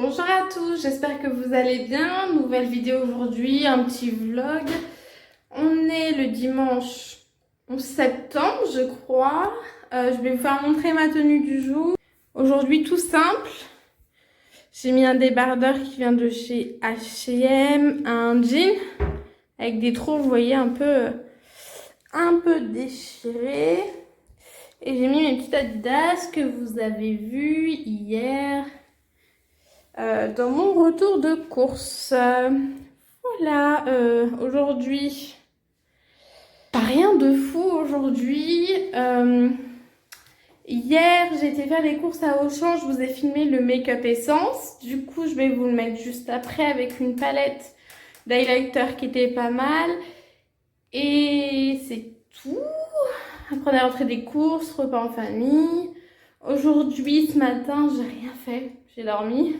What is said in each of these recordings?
Bonjour à tous, j'espère que vous allez bien. Nouvelle vidéo aujourd'hui, un petit vlog. On est le dimanche 11 septembre, je crois. Je vais vous faire montrer ma tenue du jour. Aujourd'hui, tout simple. J'ai mis un débardeur qui vient de chez H&M, un jean avec des trous, vous voyez, un peu déchirés. Et j'ai mis mes petites Adidas que vous avez vues hier. Dans mon retour de course. Voilà, aujourd'hui, pas rien de fou aujourd'hui. Hier, j'ai été faire des courses à Auchan, je vous ai filmé le make-up essence. Du coup, je vais vous le mettre juste après avec une palette d'highlighter qui était pas mal. Et c'est tout. Après, on est rentré des courses, repas en famille. Aujourd'hui, ce matin, j'ai rien fait, j'ai dormi.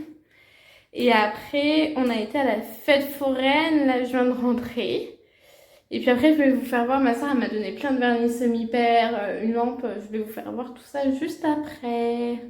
Et après, on a été à la fête foraine. Là, je viens de rentrer. Et puis après, je vais vous faire voir. Ma soeur, elle m'a donné plein de vernis semi-père, une lampe. Je vais vous faire voir tout ça juste après.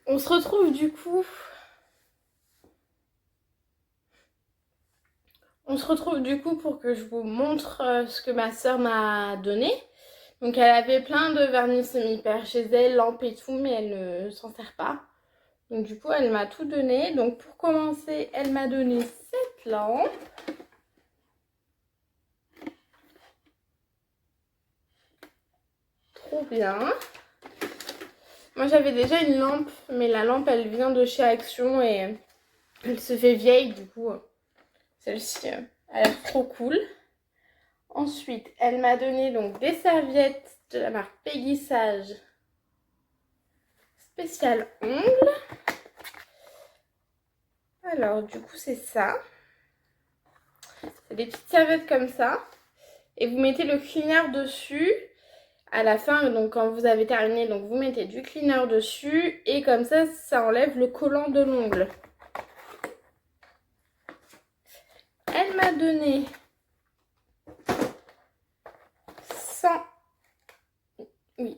On se retrouve du coup. Pour que je vous montre ce que ma soeur m'a donné. Donc elle avait plein de vernis semi-père chez elle, lampe et tout, mais elle ne s'en sert pas. Donc du coup, elle m'a tout donné. Donc pour commencer, elle m'a donné cette lampe. Trop bien. Moi j'avais déjà une lampe, mais la lampe elle vient de chez Action et elle se fait vieille, du coup celle-ci elle a l'air trop cool. Ensuite elle m'a donné donc des serviettes de la marque Peggy Sage spécial ongles. Alors du coup c'est ça. C'est des petites serviettes comme ça. Et vous mettez le cleaner dessus. À la fin, donc quand vous avez terminé, donc vous mettez du cleaner dessus. Et comme ça enlève le collant de l'ongle. Elle m'a donné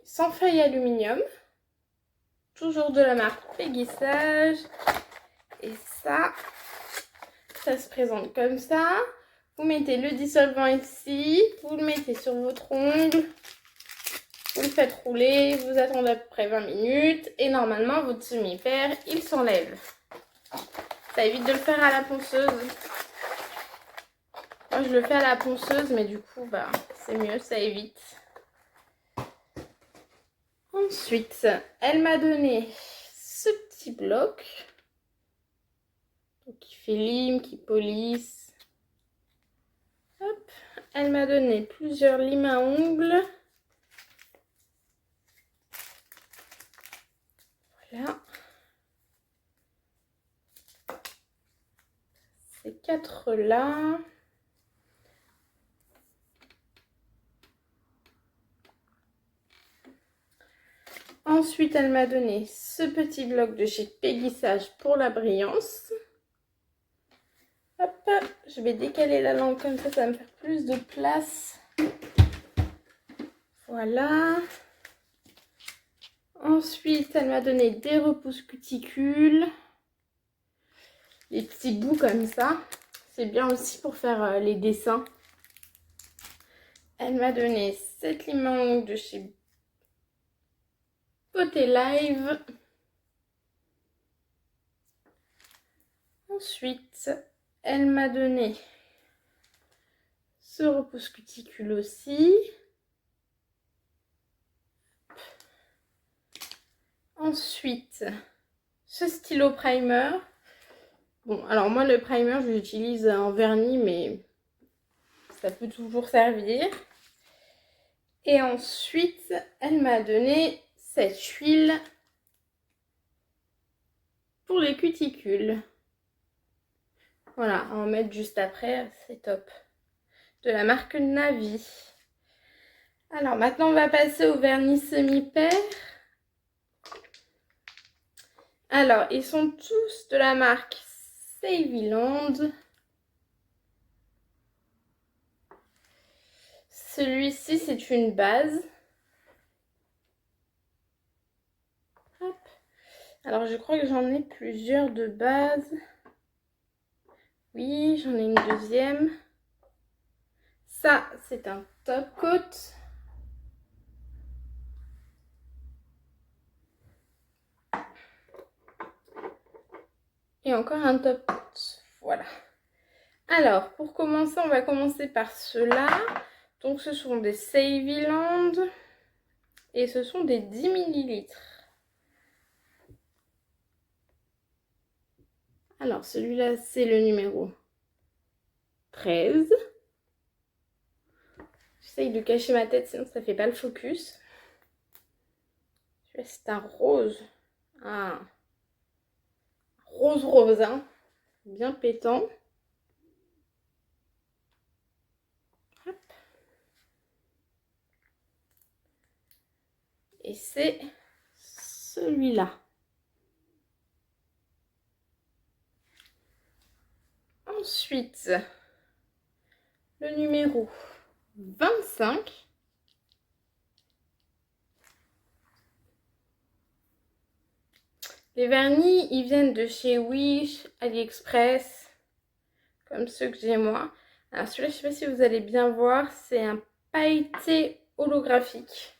100 feuilles aluminium. Toujours de la marque Peggy Sage. Et ça se présente comme ça. Vous mettez le dissolvant ici. Vous le mettez sur votre ongle. Vous le faites rouler. Vous attendez à peu près 20 minutes. Et normalement, votre semi-père, il s'enlève. Ça évite de le faire à la ponceuse. Moi, je le fais à la ponceuse, mais du coup, bah, c'est mieux, ça évite. Ensuite, elle m'a donné ce petit bloc. Donc, qui fait lime, qui polisse. Hop. Elle m'a donné plusieurs limes à ongles. Voilà. Ces 4 là. Ensuite, elle m'a donné ce petit bloc de chez Peggy Sage pour la brillance. Hop, je vais décaler la lampe comme ça va me faire plus de place. Voilà. Ensuite, elle m'a donné des repousses cuticules. Les petits bouts comme ça. C'est bien aussi pour faire les dessins. Elle m'a donné cette lime à ongles de chez Beauté Live. Ensuite, elle m'a donné ce repousse cuticule aussi. Ensuite, ce stylo primer. Bon, alors moi le primer je l'utilise en vernis, mais ça peut toujours servir. Et ensuite, elle m'a donné cette huile pour les cuticules. Voilà, à en mettre juste après, c'est top. De la marque Navi. Alors maintenant, on va passer au vernis semi-pair. Alors, ils sont tous de la marque Saviland. Celui-ci, c'est une base. Hop. Alors, je crois que j'en ai plusieurs de base. Oui, j'en ai une deuxième. Ça, c'est un top coat. Et encore un top coat. Voilà. Alors, pour commencer, on va commencer par ceux-là. Donc, ce sont des Saviland. Et ce sont des 10 ml. Alors, celui-là, c'est le numéro 13. J'essaye de cacher ma tête, sinon ça fait pas le focus. Celui-là, c'est un rose. Un rose rosin. Bien pétant. Hop. Et c'est celui-là. Ensuite, le numéro 25. Les vernis, ils viennent de chez Wish, AliExpress, comme ceux que j'ai moi. Alors celui-là, je ne sais pas si vous allez bien voir, c'est un pailleté holographique.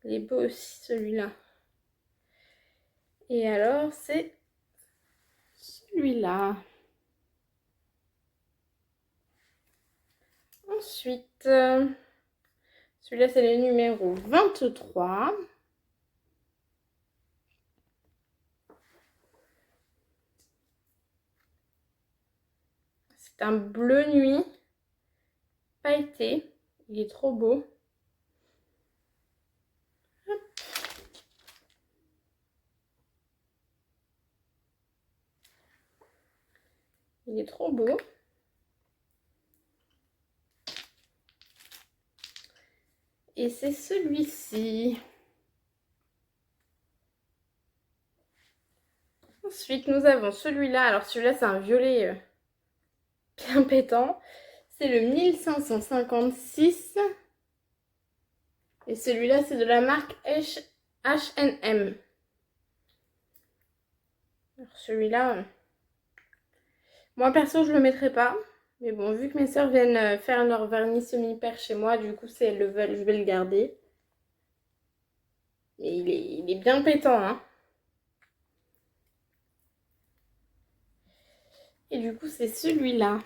Il est beau aussi celui-là. Et alors, c'est celui-là. Ensuite, celui-là, c'est le numéro 23. C'est un bleu nuit pailleté. Il est trop beau. Hop. Il est trop beau. Et c'est celui-ci. Ensuite, nous avons celui-là. Alors, celui-là, c'est un violet bien pétant. C'est le 1556. Et celui-là, c'est de la marque H&M. Alors, celui-là, moi, perso, je le mettrai pas. Mais bon, vu que mes soeurs viennent faire leur vernis semi-pair chez moi, du coup, si elles le veulent, je vais le garder. Mais il est bien pétant, hein. Et du coup, c'est celui-là.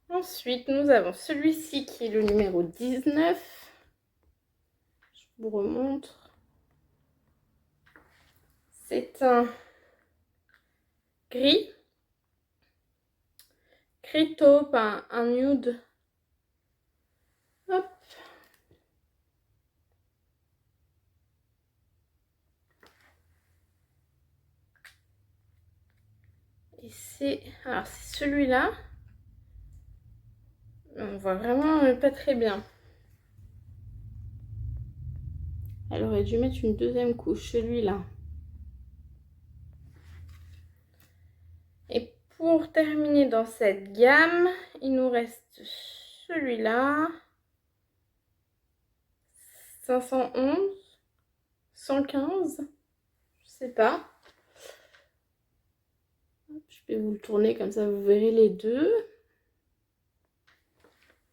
Ensuite, nous avons celui-ci qui est le numéro 19. Je vous remontre. C'est un gris. Gris taupe, un nude. Hop. Et c'est... Alors, c'est celui-là. On voit vraiment pas très bien. Elle aurait dû mettre une deuxième couche, celui-là. Et pour terminer dans cette gamme, il nous reste celui-là. 511, 115, je sais pas. Je vais vous le tourner comme ça, vous verrez les deux.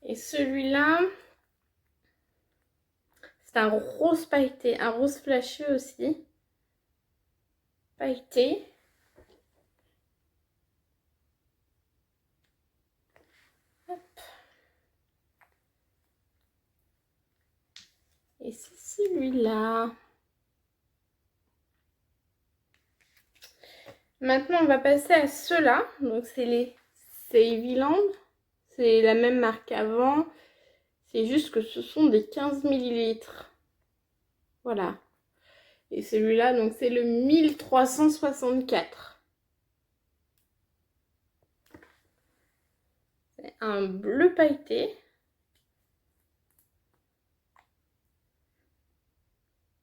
Et celui-là, c'est un rose pailleté, un rose flashy aussi. Pailleté. Hop. Et c'est celui-là. Maintenant, on va passer à ceux-là. Donc, c'est les Saviland. C'est la même marque qu'avant. C'est juste que ce sont des 15 millilitres. Voilà. Et celui-là, donc c'est le 1364. C'est un bleu pailleté.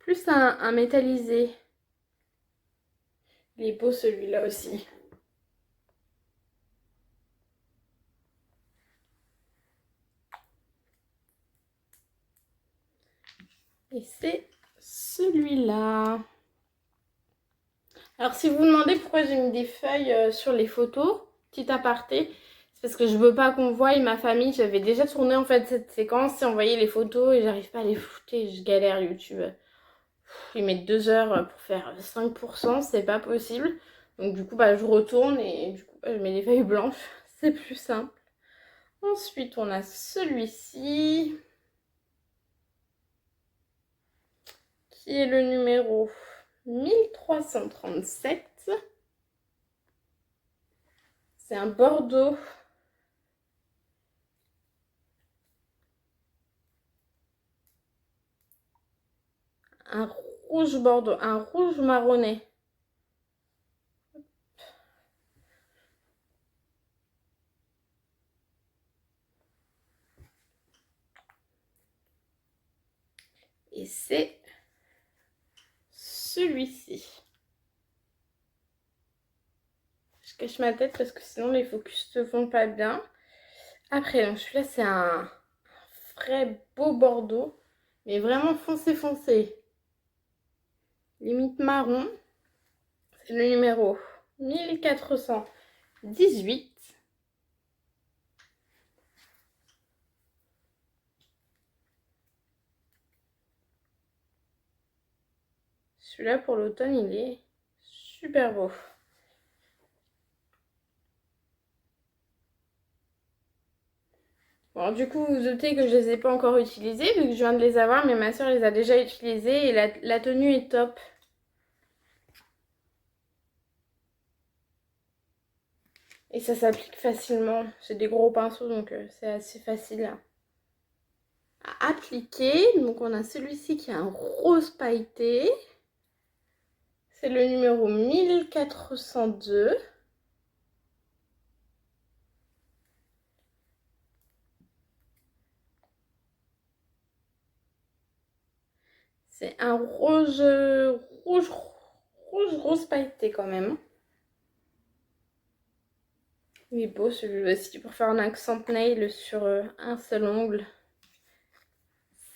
Plus un métallisé. Il est beau celui-là aussi. Et c'est celui-là. Alors si vous vous demandez pourquoi j'ai mis des feuilles sur les photos, petit aparté, c'est parce que je veux pas qu'on voie ma famille. J'avais déjà tourné en fait cette séquence et envoyé les photos et j'arrive pas à les flouter. Je galère YouTube. Ils mettent 2 heures pour faire 5%, c'est pas possible. Donc du coup je retourne et du coup je mets des feuilles blanches. C'est plus simple. Ensuite on a celui-ci. Qui est le numéro 1337. C'est un bordeaux. Un rouge bordeaux, un rouge marronné. Et c'est celui-ci. Je cache ma tête parce que sinon les focus se font pas bien. Après, donc celui-là c'est un vrai beau bordeaux. Mais vraiment foncé foncé. Limite marron. C'est le numéro 1418. Celui-là pour l'automne il est super beau. Bon, du coup, vous doutez que je les ai pas encore utilisés vu que je viens de les avoir, mais ma soeur les a déjà utilisés et la tenue est top. Et ça s'applique facilement. J'ai des gros pinceaux donc c'est assez facile à appliquer. Donc on a celui-ci qui est un rose pailleté. C'est le numéro 1402. C'est un rose pailleté quand même. Il est beau celui-là aussi pour faire un accent nail sur un seul ongle.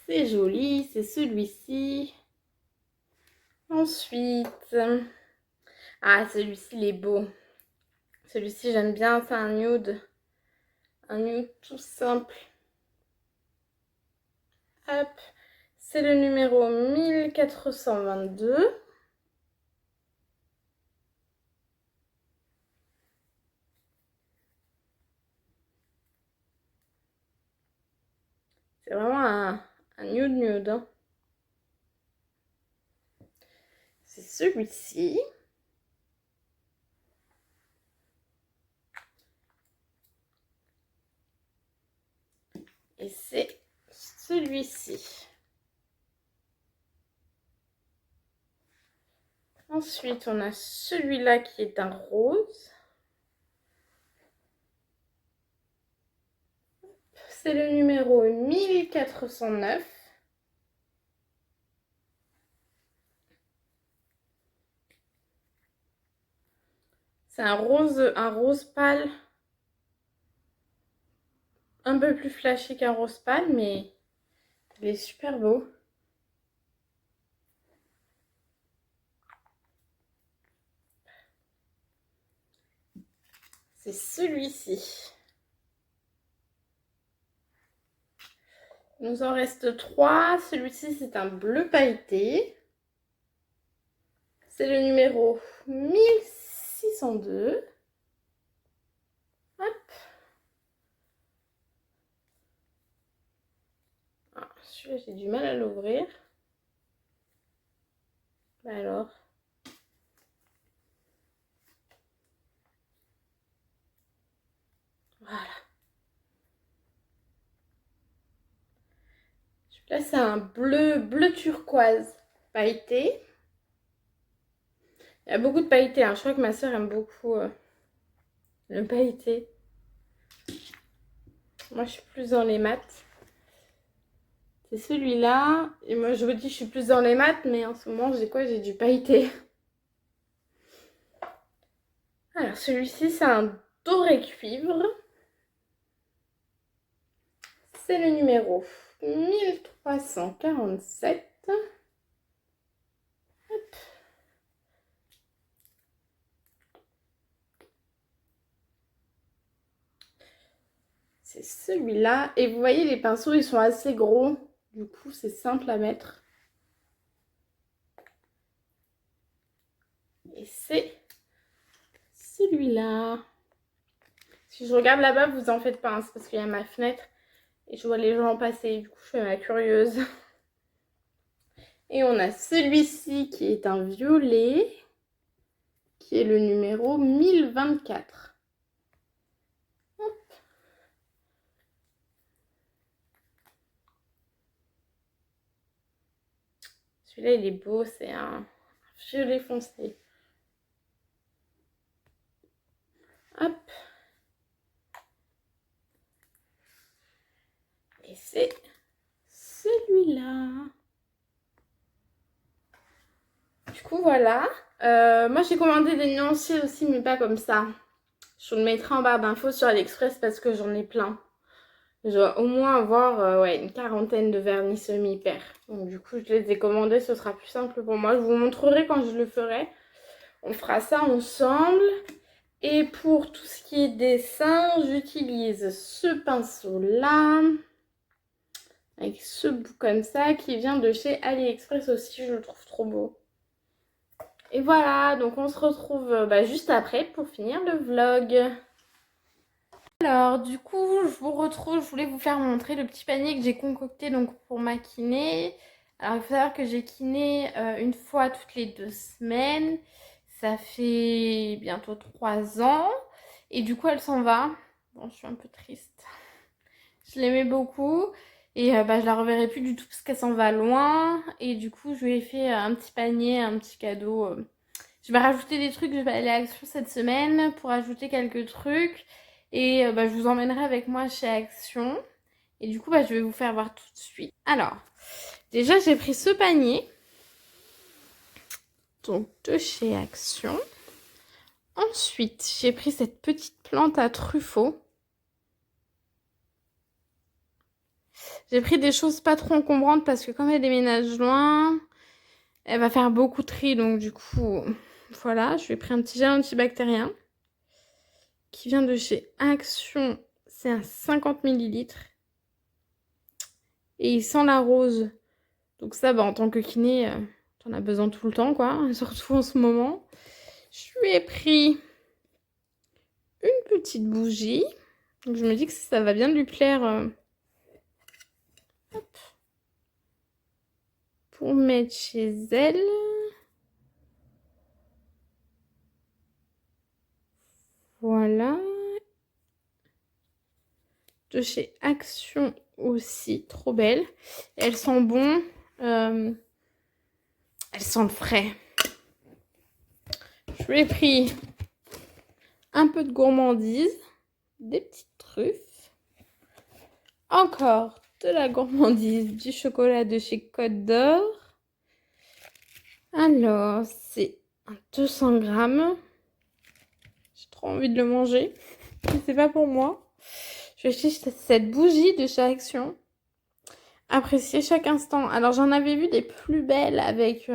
C'est joli, c'est celui-ci. Ensuite, celui-ci il est beau. Celui-ci j'aime bien, c'est un nude. Un nude tout simple. Hop, c'est le numéro 1422. C'est vraiment un nude. Hein. C'est celui-ci. Et c'est celui-ci. Ensuite, on a celui-là qui est un rose. C'est le numéro 1409. C'est un rose pâle. Un peu plus flashy qu'un rose pâle, mais il est super beau. C'est celui-ci. Il nous en reste 3. Celui-ci, c'est un bleu pailleté. C'est le numéro 1602. Hop. Ah, celui-là, j'ai du mal à l'ouvrir. Alors. Voilà. Là, c'est un bleu turquoise pailleté. Il y a beaucoup de pailleté, hein. Je crois que ma soeur aime beaucoup le pailleté. Moi, je suis plus dans les maths. C'est celui-là. Et moi, je vous dis, je suis plus dans les maths, mais en ce moment, j'ai quoi? J'ai du pailleté. Alors, celui-ci, c'est un doré cuivre. C'est le numéro 1347. Hop. C'est celui-là. Et vous voyez, les pinceaux, ils sont assez gros. Du coup, c'est simple à mettre. Et c'est celui-là. Si je regarde là-bas, vous en faites pas, hein, c'est parce qu'il y a ma fenêtre. Et je vois les gens passer. Du coup, je fais ma curieuse. Et on a celui-ci qui est un violet. Qui est le numéro 1024. Hop. Celui-là, il est beau. C'est un violet foncé. Hop. Et c'est celui-là. Du coup, voilà. Moi, j'ai commandé des nuanciers aussi, mais pas comme ça. Je vous le mettrai en barre d'infos sur AliExpress parce que j'en ai plein. Je dois au moins avoir ouais, une quarantaine de vernis semi-hyper. Donc du coup, je les ai commandés, ce sera plus simple pour moi. Je vous montrerai quand je le ferai. On fera ça ensemble. Et pour tout ce qui est dessin, j'utilise ce pinceau-là. Avec ce bout comme ça, qui vient de chez AliExpress aussi. Je le trouve trop beau. Et voilà, donc on se retrouve juste après pour finir le vlog. Alors du coup, je vous retrouve, je voulais vous faire montrer le petit panier que j'ai concocté donc pour ma kiné. Alors il faut savoir que j'ai kiné une fois toutes les 2 semaines. Ça fait bientôt 3 ans. Et du coup, elle s'en va. Bon, je suis un peu triste. Je l'aimais beaucoup. Et je la reverrai plus du tout parce qu'elle s'en va loin. Et du coup, je lui ai fait un petit panier, un petit cadeau. Je vais rajouter des trucs, je vais aller à Action cette semaine pour ajouter quelques trucs. Et je vous emmènerai avec moi chez Action. Et du coup, je vais vous faire voir tout de suite. Alors, déjà, j'ai pris ce panier. Donc, de chez Action. Ensuite, j'ai pris cette petite plante à truffaut. J'ai pris des choses pas trop encombrantes parce que comme elle déménage loin, elle va faire beaucoup de tri. Donc du coup, voilà, je lui ai pris un petit gel antibactérien qui vient de chez Action. C'est un 50 ml. Et il sent la rose. Donc ça, en tant que kiné, t'en as besoin tout le temps, quoi. Surtout en ce moment. Je lui ai pris une petite bougie. Donc je me dis que ça va bien lui plaire. Hop. Pour mettre chez elle. Voilà. De chez Action aussi, trop belle. Elles sont bon. Elles sentent frais. Je lui ai pris un peu de gourmandise, des petites truffes, encore de la gourmandise, du chocolat de chez Côte d'Or. Alors, c'est un 200 grammes. J'ai trop envie de le manger, mais c'est pas pour moi. Je vais acheter cette bougie de chez Action. Apprécier chaque instant. Alors, j'en avais vu des plus belles avec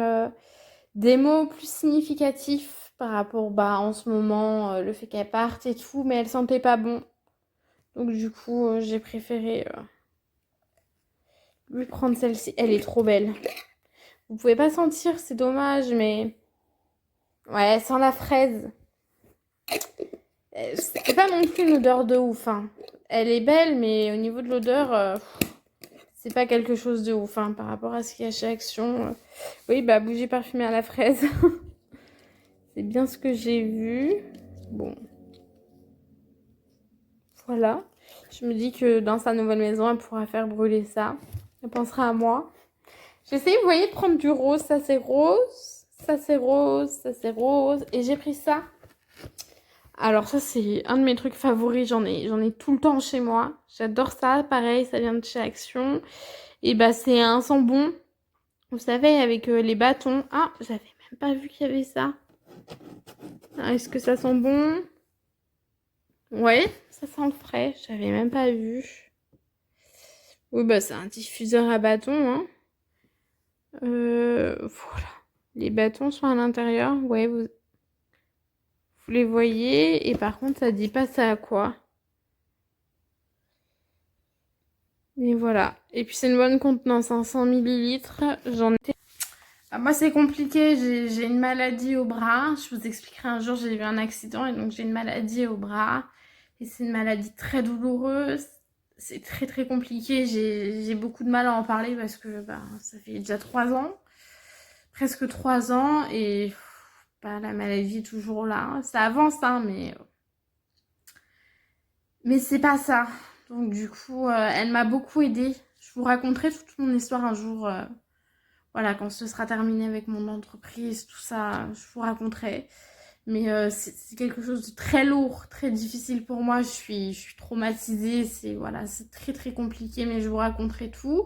des mots plus significatifs par rapport en ce moment, le fait qu'elle parte et tout, mais elle sentait pas bon. Donc du coup, j'ai préféré lui prendre celle-ci. Elle est trop belle. Vous pouvez pas sentir, c'est dommage, mais ouais, elle sent la fraise. C'est pas non plus une odeur de ouf, hein. Elle est belle, mais au niveau de l'odeur, c'est pas quelque chose de ouf, hein, par rapport à ce qu'il y a chez Action. Oui, bougie parfumée à la fraise. C'est bien ce que j'ai vu. Bon. Voilà. Je me dis que dans sa nouvelle maison, elle pourra faire brûler ça. Elle pensera à moi. J'essaye, vous voyez, de prendre du rose. Ça, c'est rose. Ça, c'est rose. Ça, c'est rose. Et j'ai pris ça. Alors ça, c'est un de mes trucs favoris. J'en ai tout le temps chez moi. J'adore ça. Pareil, ça vient de chez Action. Et bah, c'est un sambon. Vous savez, avec les bâtons. Ah, j'avais même pas vu qu'il y avait ça. Ah, est-ce que ça sent bon? Ouais, ça sent le frais. J'avais même pas vu. Oui, bah, c'est un diffuseur à bâtons, hein. Voilà. Les bâtons sont à l'intérieur. Ouais, vous les voyez. Et par contre, ça dit pas ça à quoi. Et voilà. Et puis, c'est une bonne contenance, 100 millilitres. J'en ai... Ah, moi, c'est compliqué. J'ai une maladie au bras. Je vous expliquerai un jour, j'ai eu un accident. Et donc, j'ai une maladie au bras. Et c'est une maladie très douloureuse. C'est très, très compliqué. J'ai beaucoup de mal à en parler parce que bah, ça fait déjà 3 ans. Presque 3 ans. Et bah, la maladie est toujours là. Ça avance, hein, mais c'est pas ça. Donc, du coup, elle m'a beaucoup aidée. Je vous raconterai toute mon histoire un jour. Voilà, quand ce sera terminé avec mon entreprise, tout ça, je vous raconterai. Mais c'est quelque chose de très lourd, très difficile pour moi. Je suis traumatisée. Voilà, c'est très très compliqué, mais je vous raconterai tout.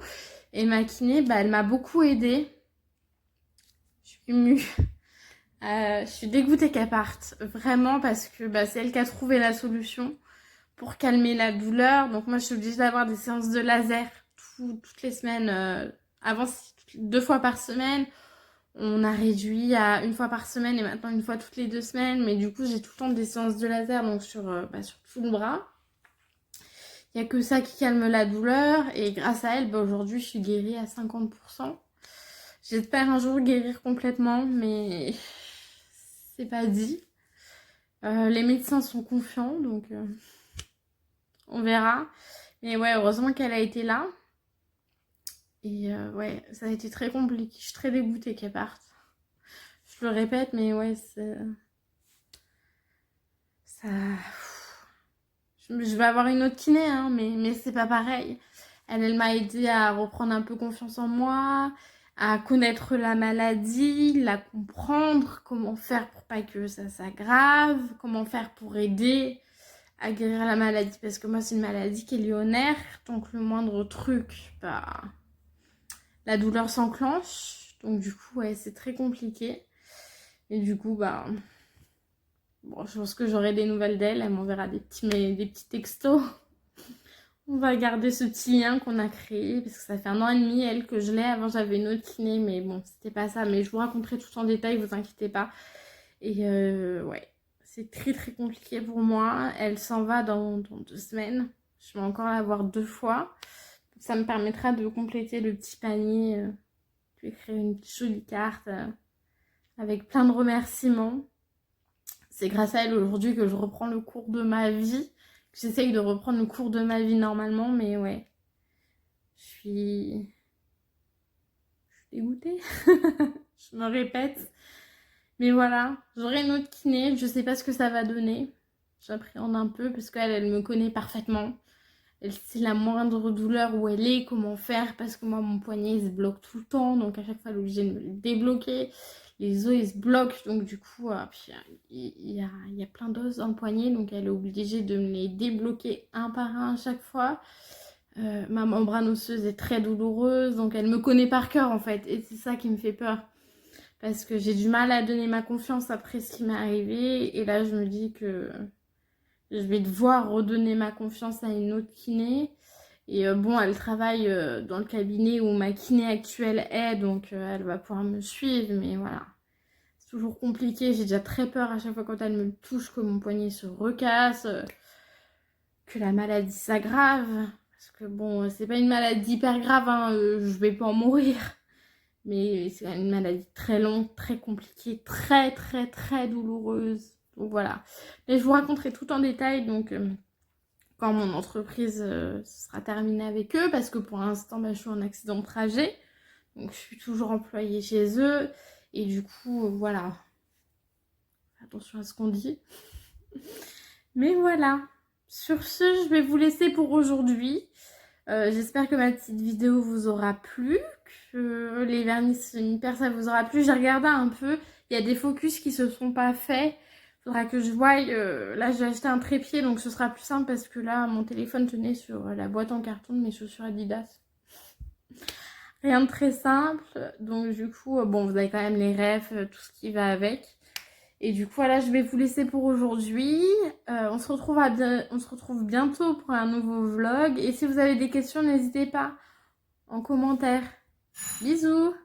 Et ma kiné, bah, elle m'a beaucoup aidée. Je suis émue. Je suis dégoûtée qu'elle parte. Vraiment, parce que bah, c'est elle qui a trouvé la solution pour calmer la douleur. Donc moi, je suis obligée d'avoir des séances de laser toutes les semaines. Avant, 2 fois par semaine. On a réduit à 1 fois par semaine et maintenant 1 fois toutes les 2 semaines. Mais du coup, j'ai tout le temps des séances de laser donc sur tout le bras. Il n'y a que ça qui calme la douleur. Et grâce à elle, bah, aujourd'hui, je suis guérie à 50%. J'espère un jour guérir complètement, mais c'est pas dit. Les médecins sont confiants, donc on verra. Mais ouais, heureusement qu'elle a été là. Et ouais, ça a été très compliqué. Je suis très dégoûtée qu'elle parte. Je le répète, mais ouais, ça... Je vais avoir une autre kiné, hein, mais c'est pas pareil. Elle m'a aidé à reprendre un peu confiance en moi, à connaître la maladie, la comprendre, comment faire pour pas que ça s'aggrave, comment faire pour aider à guérir la maladie. Parce que moi, c'est une maladie qui est liée au nerf, donc le moindre truc, bah, la douleur s'enclenche. Donc du coup, ouais, c'est très compliqué. Et du coup, bah... Bon, je pense que j'aurai des nouvelles d'elle. Elle m'enverra des petits textos. On va garder ce petit lien qu'on a créé. Parce que ça fait 1 an et demi, elle, que je l'ai. Avant, j'avais une autre kiné. Mais bon, c'était pas ça. Mais je vous raconterai tout en détail, vous inquiétez pas. Et ouais, c'est très très compliqué pour moi. Elle s'en va dans 2 semaines. Je vais encore la voir 2 fois. Ça me permettra de compléter le petit panier. Je vais créer une jolie carte avec plein de remerciements. C'est grâce à elle aujourd'hui que je reprends le cours de ma vie. J'essaye de reprendre le cours de ma vie normalement, mais ouais. Je suis dégoûtée. Je me répète. Mais voilà, j'aurai une autre kiné. Je sais pas ce que ça va donner. J'appréhende un peu parce qu'elle me connaît parfaitement. Elle sait la moindre douleur où elle est, comment faire. Parce que moi, mon poignet, il se bloque tout le temps. Donc à chaque fois, elle est obligée de me le débloquer. Les os ils se bloquent, donc du coup puis, il y a plein d'os dans le poignet, donc elle est obligée de me les débloquer un par un à chaque fois. Ma membrane osseuse est très douloureuse, donc elle me connaît par cœur en fait, et c'est ça qui me fait peur. Parce que j'ai du mal à donner ma confiance après ce qui m'est arrivé, et là je me dis que je vais devoir redonner ma confiance à une autre kiné. Et bon, elle travaille dans le cabinet où ma kiné actuelle est, donc elle va pouvoir me suivre, mais voilà. C'est toujours compliqué, j'ai déjà très peur à chaque fois quand elle me touche que mon poignet se recasse, que la maladie s'aggrave. Parce que bon, c'est pas une maladie hyper grave, hein, je vais pas en mourir. Mais c'est une maladie très longue, très compliquée, très très très douloureuse. Donc voilà. Mais je vous raconterai tout en détail, donc... quand mon entreprise sera terminée avec eux, parce que pour l'instant bah, je suis en accident de trajet, donc je suis toujours employée chez eux, et du coup voilà, attention à ce qu'on dit. Mais voilà, sur ce je vais vous laisser pour aujourd'hui. J'espère que ma petite vidéo vous aura plu, que les vernis Uniper ça vous aura plu. J'ai regardé un peu, il y a des focus qui se sont pas faits. Faudra que je voie. Là, j'ai acheté un trépied, donc ce sera plus simple parce que là, mon téléphone tenait sur la boîte en carton de mes chaussures Adidas. Rien de très simple. Donc, du coup, bon, vous avez quand même les refs, tout ce qui va avec. Et du coup, voilà, je vais vous laisser pour aujourd'hui. On se retrouve bientôt pour un nouveau vlog. Et si vous avez des questions, n'hésitez pas en commentaire. Bisous!